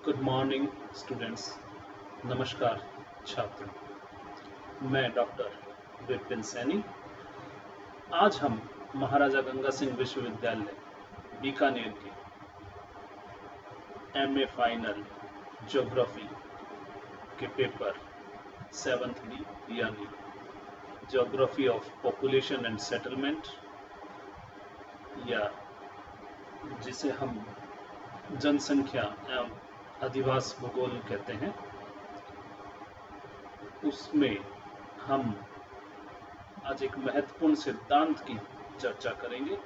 Good morning students. नमस्कार छात्र। मैं डॉक्टर विपिन सैनी। आज हम महाराजा गंगा सिंह विश्वविद्यालय बीकानेर के एमए फाइनल ज्योग्राफी के पेपर 7th बी यानी geography of population and settlement, या जिसे हम जनसंख्या एवं अधिवास भूगोल कहते हैं, उसमें हम आज एक महत्वपूर्ण सिद्धांत की चर्चा करेंगे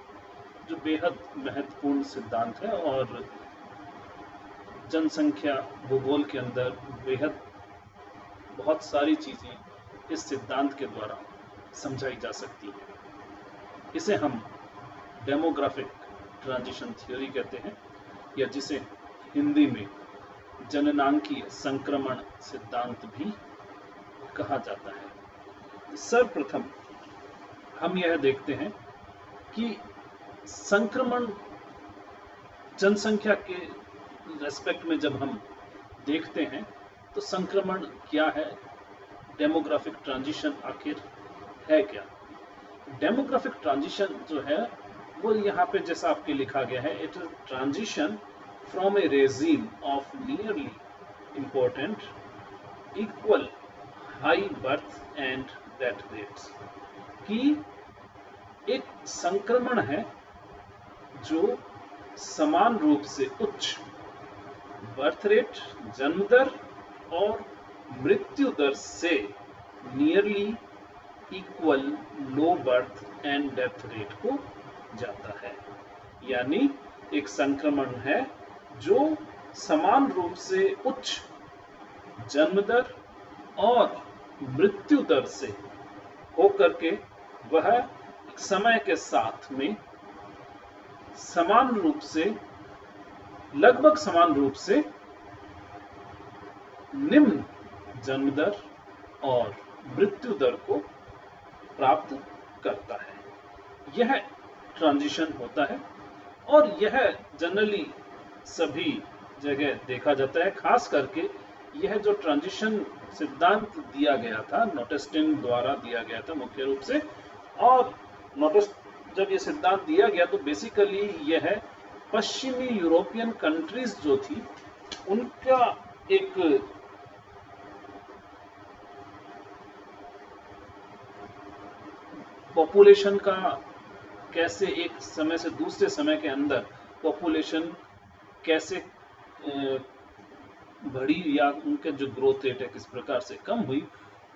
जो बेहद महत्वपूर्ण सिद्धांत है और जनसंख्या भूगोल के अंदर बेहद बहुत सारी चीजें इस सिद्धांत के द्वारा समझाई जा सकती हैं। इसे हम डेमोग्राफिक ट्रांजिशन थ्योरी कहते हैं, या जिसे हिंदी में जननांकीय संक्रमण सिद्धांत भी कहा जाता है। सर्वप्रथम हम यह देखते हैं कि संक्रमण जनसंख्या के रेस्पेक्ट में जब हम देखते हैं तो संक्रमण क्या है, डेमोग्राफिक ट्रांजिशन आखिर है क्या। डेमोग्राफिक ट्रांजिशन जो है वो यहाँ पे जैसा आपके लिखा गया है, it is transition from A regime of nearly important equal high birth and death rates, कि एक संक्रमण है जो समान रूप से उच्च बर्थ रेट जन्म दर और मृत्यु दर से nearly equal low birth and death rate को जाता है। यानी एक संक्रमण है जो समान रूप से उच्च जन्म दर और मृत्यु दर से होकर के वह समय के साथ में समान रूप से, लगभग समान रूप से निम्न जन्म दर और मृत्यु दर को प्राप्त करता है। यह ट्रांजिशन होता है और यह जनरली सभी जगह देखा जाता है। खास करके यह जो ट्रांजिशन सिद्धांत दिया गया था नोटेस्टिन द्वारा दिया गया था मुख्य रूप से, और नोटिस जब ये सिद्धांत दिया गया तो बेसिकली यह पश्चिमी यूरोपियन कंट्रीज जो थी उनका एक पॉपुलेशन का कैसे एक समय से दूसरे समय के अंदर पॉपुलेशन कैसे बढ़ी या उनके जो ग्रोथ रेट है किस प्रकार से कम हुई,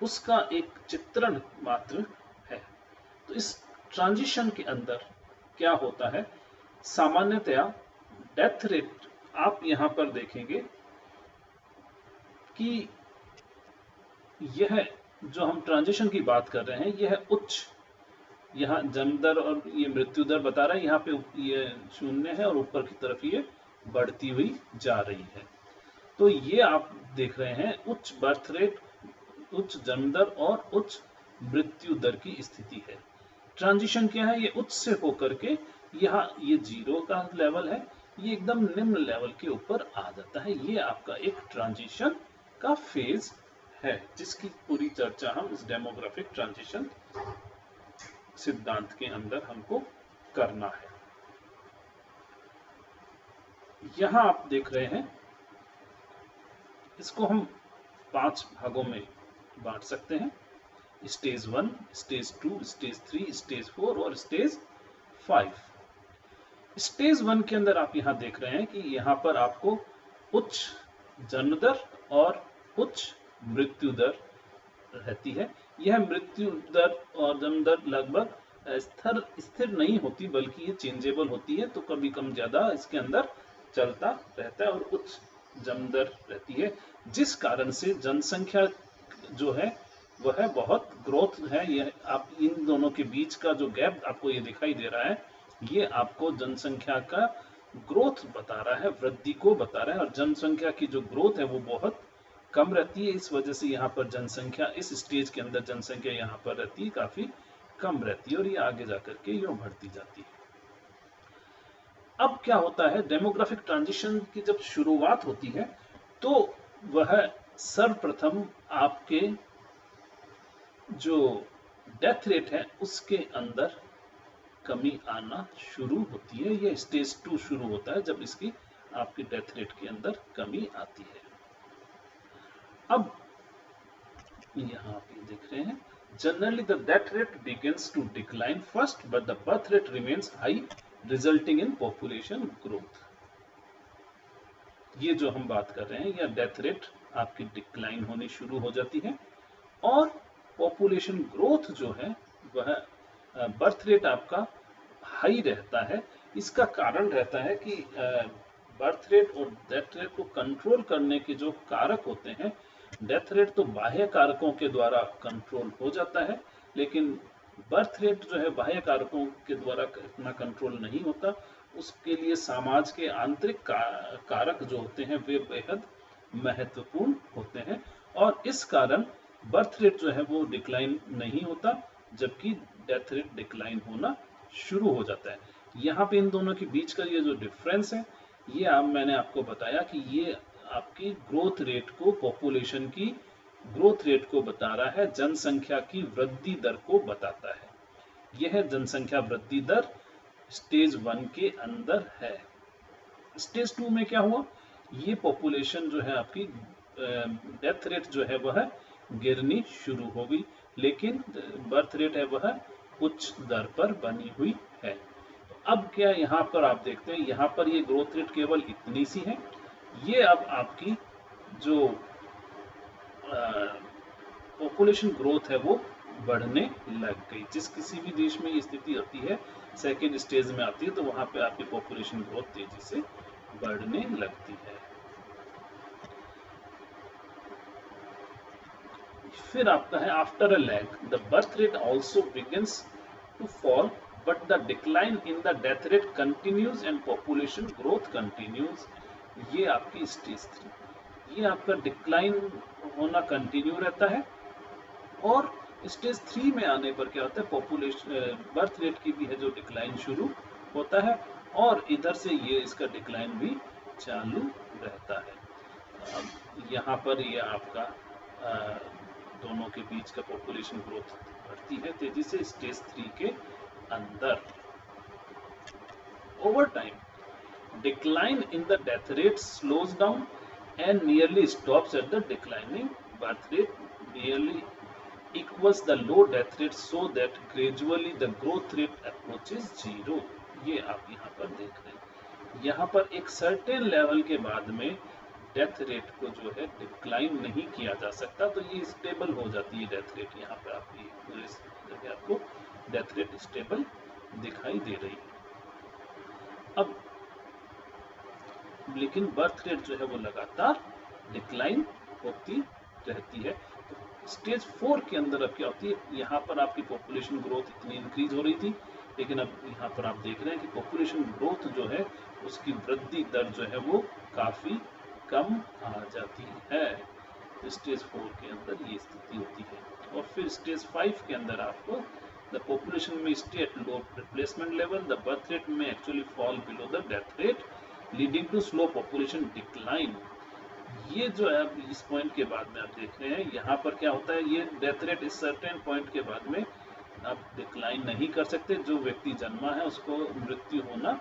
उसका एक चित्रण मात्र है। तो इस ट्रांजिशन के अंदर क्या होता है, सामान्यतया डेथ रेट आप यहां पर देखेंगे कि यह जो हम ट्रांजिशन की बात कर रहे हैं यह उच्च, यहाँ जन्म दर और ये मृत्यु दर बता रहा है, यहाँ पे ये 0 है और ऊपर की तरफ ये बढ़ती हुई जा रही है। तो ये आप देख रहे हैं उच्च बर्थ रेट, उच्च जन्म दर और उच्च मृत्यु दर की स्थिति है। ट्रांजिशन क्या है, ये उच्च से होकर के यहाँ ये 0 का लेवल है, ये एकदम निम्न लेवल के ऊपर आ जाता है। ये आपका एक ट्रांजिशन का फेज है जिसकी पूरी चर्चा हम इस डेमोग्राफिक ट्रांजिशन सिद्धांत के अंदर हमको करना है। यहां आप देख रहे हैं, इसको हम 5 भागों में बांट सकते हैं, स्टेज 1, स्टेज 2, स्टेज 3, स्टेज 4 और स्टेज 5। स्टेज 1 के अंदर आप यहां देख रहे हैं कि यहां पर आपको उच्च जन्म दर और उच्च मृत्यु दर रहती है। यह मृत्यु दर और जन्म दर लगभग स्थिर नहीं होती बल्कि ये चेंजेबल होती है, तो कभी कम ज्यादा इसके अंदर चलता रहता है और उच्च जन्म दर रहती है, जिस कारण से जनसंख्या जो है वह बहुत ग्रोथ है। यह आप इन दोनों के बीच का जो गैप आपको ये दिखाई दे रहा है, ये आपको जनसंख्या का ग्रोथ बता रहा है, वृद्धि को बता रहा है, और जनसंख्या की जो ग्रोथ है वो बहुत कम रहती है। इस वजह से यहाँ पर जनसंख्या, इस स्टेज के अंदर जनसंख्या यहाँ पर रहती है काफी कम रहती है और ये आगे जाकर के यूं बढ़ती जाती है। अब क्या होता है, डेमोग्राफिक ट्रांजिशन की जब शुरुआत होती है तो वह सर्वप्रथम आपके जो डेथ रेट है उसके अंदर कमी आना शुरू होती है। यह स्टेज 2 शुरू होता है जब इसकी आपकी डेथ रेट के अंदर कमी आती है। अब यहाँ पे देख रहे हैं, generally the death rate begins to decline first but the birth rate remains high resulting in population growth. ये जो हम बात कर रहे हैं, यह डेथ रेट आपकी डिक्लाइन होनी शुरू हो जाती है और पॉपुलेशन ग्रोथ जो है वह बर्थ रेट आपका हाई रहता है। इसका कारण रहता है कि बर्थ रेट और डेथ रेट को कंट्रोल करने के जो कारक होते हैं, डेथ रेट तो बाह्य कारकों के द्वारा कंट्रोल हो जाता है, लेकिन बर्थ रेट जो है बाह्य कारकों के द्वारा इतना कंट्रोल नहीं होता। उसके लिए समाज के आंतरिक कारक जो होते हैं वे बेहद महत्वपूर्ण होते हैं और इस कारण बर्थ रेट जो है वो डिक्लाइन नहीं होता, जबकि डेथ रेट डिक्लाइन होना शुरू हो जाता है। यहाँ पे इन दोनों के बीच का ये जो डिफरेंस है, ये मैंने आपको बताया कि ये आपकी ग्रोथ रेट को, पॉपुलेशन की ग्रोथ रेट को बता रहा है, जनसंख्या की वृद्धि दर को बताता है। यह जनसंख्या वृद्धि दर स्टेज 1 के अंदर है। स्टेज 2 में क्या हुआ, ये पॉपुलेशन जो है आपकी डेथ रेट जो है वह गिरनी शुरू हो गई, लेकिन बर्थ रेट है वह उच्च दर पर बनी हुई है। अब क्या यहाँ पर आप देखते हैं, यहाँ पर ये ग्रोथ रेट केवल इतनी सी है। ये अब आपकी जो पॉपुलेशन ग्रोथ है वो बढ़ने लग गई। जिस किसी भी देश में ये स्थिति आती है, सेकेंड स्टेज में आती है, तो वहां पे आपकी पॉपुलेशन ग्रोथ तेजी से बढ़ने लगती है। फिर आपका है after a lag the birth rate also begins to fall but the decline in the death rate continues and population growth continues. ये आपकी स्टेज 3, ये आपका डिक्लाइन होना कंटिन्यू रहता है और स्टेज 3 में आने पर क्या होता है, पॉपुलेशन बर्थ रेट की भी है जो डिक्लाइन शुरू होता है और इधर से ये इसका डिक्लाइन भी चालू रहता है। अब यहाँ पर ये आपका दोनों के बीच का पॉपुलेशन ग्रोथ बढ़ती है तेजी से स्टेज 3 के अंदर। Over time decline in the death rate slows down and nearly stops at the declining birth rate, nearly equals the low death rate so that gradually the growth rate approaches zero। ये आप यहाँ पर देख रहे हैं, यहाँ पर एक सर्टेन लेवल के बाद में डेथ रेट को जो है डिक्लाइन नहीं किया जा सकता, तो ये स्टेबल हो जाती है डेथ रेट। यहाँ पर आपको डेथ रेट स्टेबल दिखाई दे रही है। अब लेकिन बर्थ रेट जो है वो लगातार डिक्लाइन होती रहती है। तो स्टेज 4 के अंदर अब क्या होती है, यहाँ पर आपकी पॉपुलेशन ग्रोथ इतनी इंक्रीज हो रही थी, लेकिन अब यहाँ पर आप देख रहे हैं कि पॉपुलेशन ग्रोथ जो है उसकी वृद्धि दर जो है वो काफी कम आ जाती है। तो स्टेज 4 के अंदर ये स्थिति होती है। और फिर स्टेज 5 के अंदर आपको द पॉपुलेशन में stay at low replacement level, the birth rate में actually fall below the death rate leading to slow population decline. ये जो है अब इस पॉइंट के बाद में आप देख रहे हैं, यहाँ पर क्या होता है, ये डेथ रेट इस सर्टेन पॉइंट के बाद में आप डिक्लाइन नहीं कर सकते। जो व्यक्ति जन्मा है उसको मृत्यु होना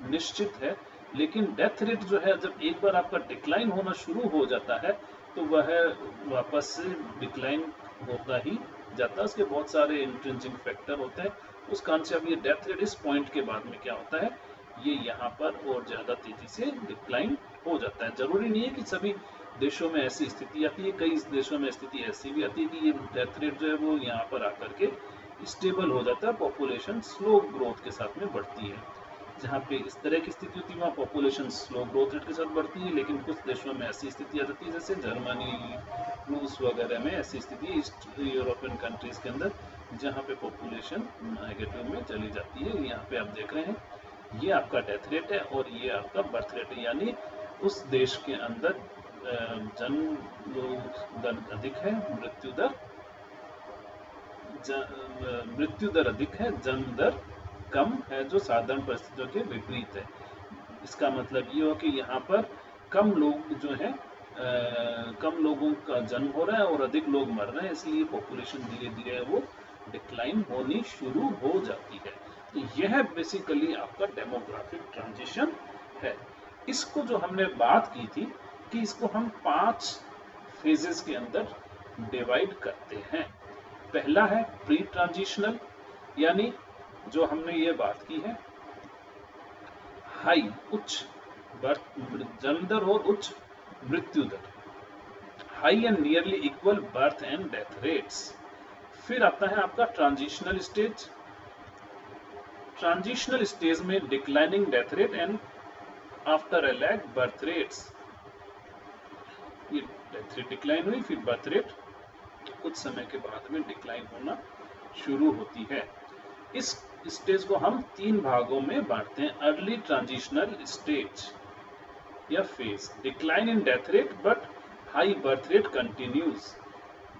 निश्चित है, लेकिन डेथ रेट जो है जब एक बार आपका डिक्लाइन होना शुरू हो जाता है तो वह वापस से डिक्लाइन होता ही जाता है। उसके बहुत सारे इंट्रिंसिक फैक्टर होते हैं, उस कारण से अब ये डेथ रेट इस पॉइंट के बाद में क्या होता है, ये यहाँ पर और ज़्यादा तेजी से डिक्लाइन हो जाता है। जरूरी नहीं है कि सभी देशों में ऐसी स्थिति आती है, कई देशों में स्थिति ऐसी भी आती है कि ये डेथ रेट जो है वो यहाँ पर आकर के स्टेबल हो जाता है, पॉपुलेशन स्लो ग्रोथ के साथ में बढ़ती है। जहाँ पे इस तरह की स्थिति होती है वहाँ पॉपुलेशन स्लो ग्रोथ रेट के साथ बढ़ती है, लेकिन कुछ देशों में ऐसी स्थिति आ जाती है जैसे जर्मनी, रूस वगैरह में ऐसी स्थिति है, ईस्ट यूरोपियन कंट्रीज के अंदर, जहाँ पे पॉपुलेशन नेगेटिव में चली जाती है। यहाँ पे आप देख रहे हैं ये आपका डेथ रेट है और ये आपका बर्थ रेट है, यानी उस देश के अंदर जन्म दर अधिक है, मृत्यु दर अधिक है, जन्म दर कम है, जो साधारण परिस्थितियों के विपरीत है। इसका मतलब ये हो कि यहाँ पर कम लोग जो हैं कम लोगों का जन्म हो रहा है और अधिक लोग मर रहे हैं, इसलिए पॉपुलेशन धीरे धीरे वो डिक्लाइन होनी शुरू हो जाती है। तो यह बेसिकली आपका डेमोग्राफिक ट्रांजिशन है। इसको जो हमने बात की थी कि इसको हम 5 फेजेस के अंदर डिवाइड करते हैं। पहला है प्री ट्रांजिशनल, यानी जो हमने ये बात की है हाई उच्च जन्म दर और उच्च मृत्यु दर, high and nearly equal birth and death rates. फिर आता है आपका ट्रांजिशनल स्टेज। ट्रांजिशनल स्टेज में declining death rate and after a lag birth rates. ये डेथ रेट डिक्लाइन हुई, फिर बर्थ रेट कुछ समय के बाद में डिक्लाइन होना शुरू होती है। इस स्टेज को हम 3 भागों में बांटते हैं। अर्ली ट्रांजिशनल स्टेज या phase, decline in death rate but high birth rate continues.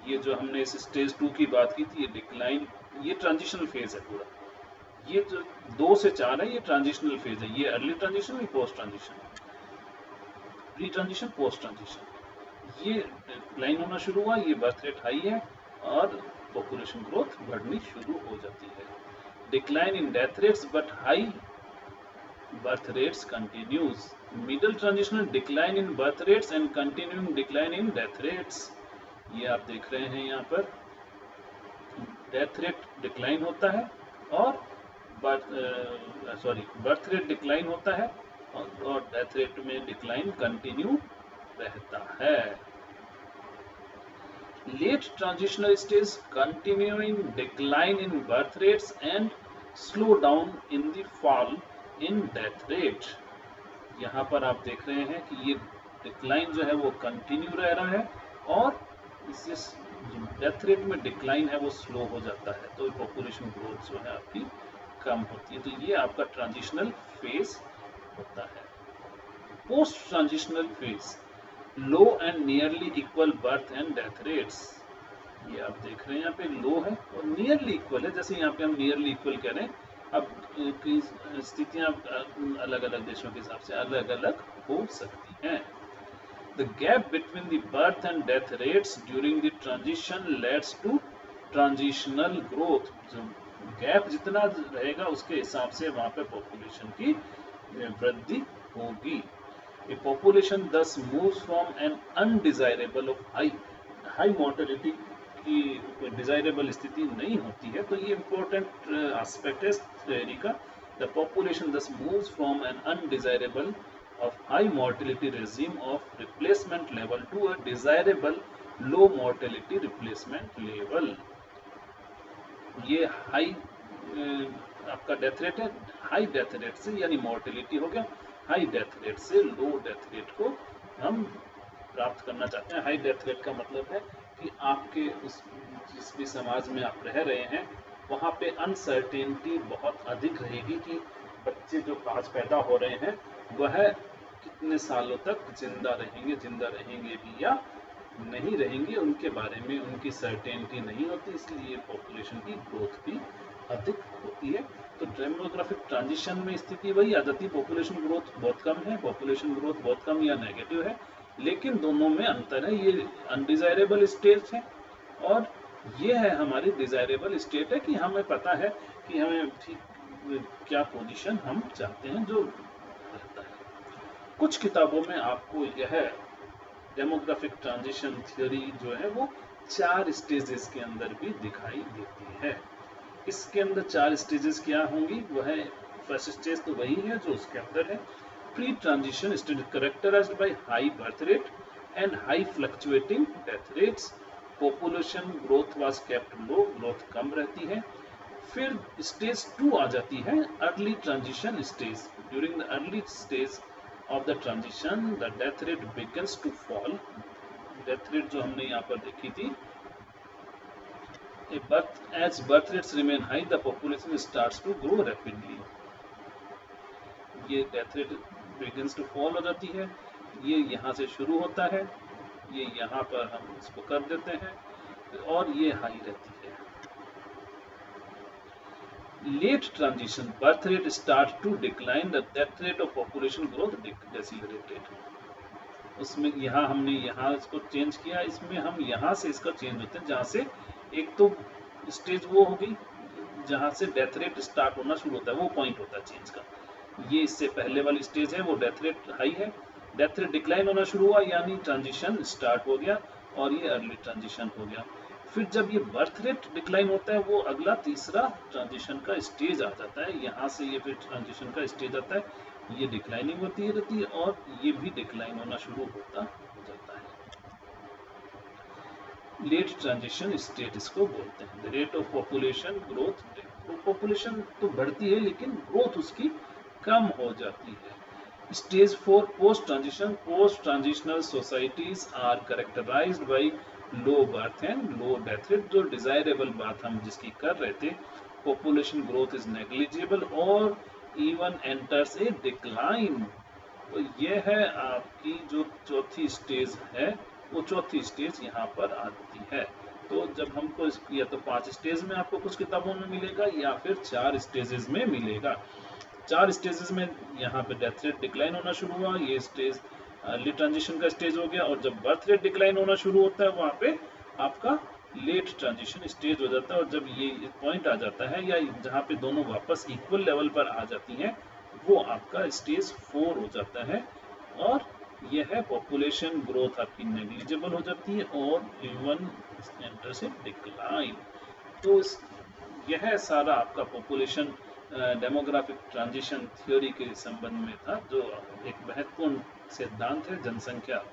ये जो हमने इस स्टेज 2 की बात की थी, ये डिक्लाइन, ये ट्रांजिशनल फेज है पूरा। ये जो 2 से 4 है ये ट्रांजिशनल फेज है। ये अर्ली ट्रांजिशन, ये post transition, pre transition, post transition. ये डिक्लाइन होना शुरू हुआ, ये बर्थ रेट हाई है और पॉपुलेशन ग्रोथ बढ़नी शुरू हो जाती है। Decline in death rates but high birth rates continues. Middle transitional, decline in birth rates and continuing decline in death rates. ये आप देख रहे हैं यहाँ पर डेथ रेट डिक्लाइन होता है और बर्थ रेट डिक्लाइन होता है और डेथ रेट में डिक्लाइन कंटिन्यू रहता है। Late transitional stage, continuing decline in birth rates and slow down in the fall in death rate. यहाँ पर आप देख रहे हैं कि ये डिक्लाइन जो है वो कंटिन्यू रह रहा है और इससे जो डेथ रेट में डिक्लाइन है वो स्लो हो जाता है, तो पॉपुलेशन ग्रोथ जो है आपकी कम होती है। तो ये आपका ट्रांजिशनल फेज होता है। Post transitional phase, low and nearly equal birth and death rates. ये आप देख रहे हैं यहाँ पे लो है और नियरली इक्वल है, जैसे यहाँ पे हम नियरली इक्वल कह रहे हैं। अब की स्थितियां अलग अलग देशों के हिसाब से अलग अलग हो सकती हैं। The gap between the birth and death rates during the transition leads to transitional growth। जो गैप जितना रहेगा उसके हिसाब से वहां पे पॉपुलेशन की वृद्धि होगी। A population thus moves from an undesirable of high mortality की डिजायरेबल स्थिति नहीं होती है। तो ये इंपॉर्टेंट एस्पेक्ट है थ्योरी का। The population thus moves from an undesirable of high mortality regime of replacement level to a desirable low mortality replacement level। ये हाई आपका डेथ रेट है, हाई डेथ रेट से यानी मोर्टेलिटी हो गया, high death rate से लो death rate को हम प्राप्त करना चाहते हैं। हाई डेथ रेट का मतलब है कि आपके उस जिस भी समाज में आप रह रहे हैं वहाँ पे अनसर्टेनिटी बहुत अधिक रहेगी कि बच्चे जो आज पैदा हो रहे हैं वह कितने सालों तक जिंदा रहेंगे भी या नहीं रहेंगे, उनके बारे में उनकी सर्टेनिटी नहीं होती, इसलिए पॉपुलेशन की ग्रोथ भी अधिक होती है। तो डेमोग्राफिक ट्रांजिशन में स्थिति वही आ जाती है, पॉपुलेशन ग्रोथ बहुत कम है, पॉपुलेशन ग्रोथ बहुत कम या नेगेटिव है, लेकिन दोनों में अंतर है। ये अनडिजायरेबल स्टेट है और ये है हमारी डिजायरेबल स्टेट है कि हमें पता है कि हमें ठीक क्या पोजीशन हम चाहते हैं जो रहता है। कुछ किताबों में आपको यह डेमोग्राफिक ट्रांजिशन थ्योरी जो है वो 4 स्टेजेस के अंदर भी दिखाई देती है। इसके अंदर 4 स्टेजेस क्या होंगी, वह फर्स्ट स्टेज तो वही है जो उसके अंदर है। Pre transition stage characterised by high birth rate and high fluctuating death rates. Population growth was kept low, growth कम रहती है। फिर स्टेज 2 आ जाती है, early transition stage. During the early stage of the transition the death rate begins to fall। death rate जो हमने यहाँ पर देखी थी, as birth rates remain high the population starts to grow rapidly। ये death rate begins to fall हो जाती है, ये यहाँ से शुरू होता है, ये यहाँ पर हम इसको कर देते हैं और ये हाई रहती है। Late transition birth rate starts to decline, the death rate of population growth decelerated। उसमें यहाँ हमने यहाँ इसको चेंज किया, इसमें हम यहाँ से इसका चेंज होते हैं, जहाँ से एक तो स्टेज वो हो गई जहाँ से डेथ रेट स्टार्ट होना शुरू होता है, वो पॉइंट होता है चेंज का। ये इससे पहले वाली स्टेज है, वो डेथ रेट हाई है, डेथ रेट डिक्लाइन होना शुरू हुआ यानी ट्रांजिशन स्टार्ट हो गया, और ये अर्ली ट्रांजिशन हो गया। फिर जब ये बर्थ रेट डिक्लाइन होता है, वो अगला तीसरा ट्रांजिशन का स्टेज आ जाता है, यहाँ से ये फिर ट्रांजिशन का स्टेज आता है, ये डिक्लाइनिंग होती रहती है और ये भी डिक्लाइन होना शुरू होता हो जाता है। लेट ट्रांजिशन स्टेट इसको बोलते हैं। The rate of population growth, population तो बढ़ती है लेकिन ग्रोथ उसकी कम हो जाती है। Stage 4 post transition, post transitional societies are characterized by low birth and low death rate. जो डिजायरेबल बात हम जिसकी कर रहे थे, पॉपुलेशन ग्रोथ इज नेग्लिजिबल और इवन एंटर्स ए डिक्लाइन। तो ये है आपकी जो चौथी स्टेज है, वो चौथी स्टेज यहाँ पर आती है। तो जब हमको या तो 5 स्टेज में आपको कुछ किताबों में मिलेगा या फिर 4 स्टेजेस में मिलेगा। 4 स्टेजेस में यहाँ पे डेथ रेट डिक्लाइन होना शुरू हुआ, ये स्टेज अर्ली ट्रांजिशन का स्टेज हो गया, और जब बर्थ रेट डिक्लाइन होना शुरू होता है वहाँ पे आपका लेट ट्रांजिशन स्टेज हो जाता है। और जब ये पॉइंट आ जाता है या जहाँ पे दोनों वापस इक्वल लेवल पर आ जाती हैं, वो आपका स्टेज 4 हो जाता है, और यह है पॉपुलेशन ग्रोथ आपकी नेग्लिजिबल हो जाती है और इवन एंटर्स इन डिक्लाइन। तो यह सारा आपका पॉपुलेशन डेमोग्राफिक ट्रांजिशन थ्योरी के संबंध में था, जो एक महत्वपूर्ण सिद्धांत है जनसंख्या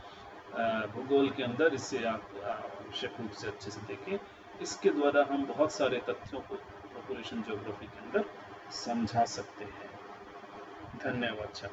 भूगोल के अंदर। इससे आप आवश्यक रूप से अच्छे से देखें। इसके द्वारा हम बहुत सारे तथ्यों को पॉपुलेशन ज्योग्राफी के अंदर समझा सकते हैं। धन्यवाद।